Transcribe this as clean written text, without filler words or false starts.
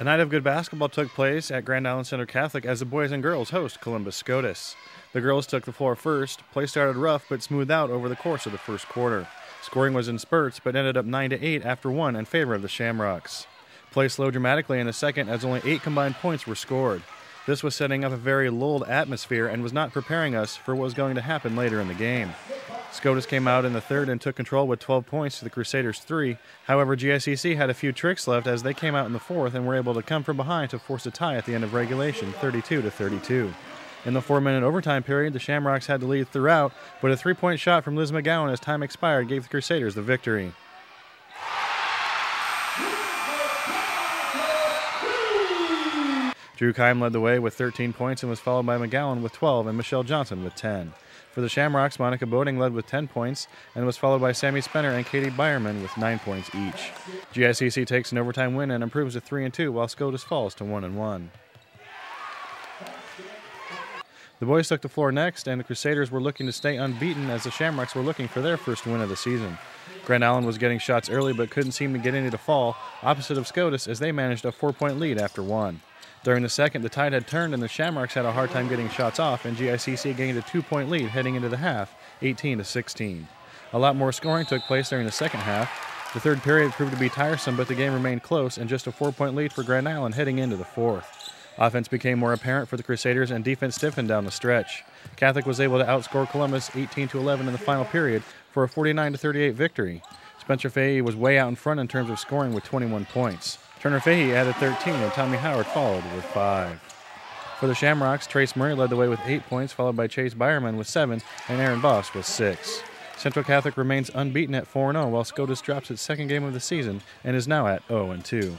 A night of good basketball took place at Grand Island Center Catholic as the boys and girls host Columbus Scotus. The girls took the floor first. Play started rough but smoothed out over the course of the first quarter. Scoring was in spurts but ended up 9-8 after one in favor of the Shamrocks. Play slowed dramatically in the second as only 8 combined points were scored. This was setting up a very lulled atmosphere and was not preparing us for what was going to happen later in the game. Scotus came out in the third and took control with 12 points to the Crusaders' 3. However, GICC had a few tricks left as they came out in the fourth and were able to come from behind to force a tie at the end of regulation, 32-32. In the 4-minute overtime period, the Shamrocks had the lead throughout, but a 3-point shot from Liz McGowan as time expired gave the Crusaders the victory. Drew Keim led the way with 13 points and was followed by McGowan with 12 and Michelle Johnson with 10. For the Shamrocks, Monica Boding led with 10 points and was followed by Sammy Spenner and Katie Byerman with 9 points each. GICC takes an overtime win and improves to 3-2 while Scotus falls to 1-1. The boys took the floor next, and the Crusaders were looking to stay unbeaten as the Shamrocks were looking for their first win of the season. Grand Island was getting shots early but couldn't seem to get any to fall, opposite of Scotus as they managed a 4-point lead after one. During the second, the tide had turned and the Shamrocks had a hard time getting shots off, and GICC gained a 2-point lead heading into the half, 18-16. A lot more scoring took place during the second half. The third period proved to be tiresome, but the game remained close and just a 4-point lead for Grand Island heading into the fourth. Offense became more apparent for the Crusaders and defense stiffened down the stretch. Catholic was able to outscore Columbus 18-11 in the final period for a 49-38 victory. Spencer Fahey was way out in front in terms of scoring with 21 points. Turner Fahey added 13 and Tommy Howard followed with 5. For the Shamrocks, Trace Murray led the way with 8 points, followed by Chase Byerman with 7 and Aaron Boss with 6. Central Catholic remains unbeaten at 4-0 while Scotus drops its second game of the season and is now at 0-2.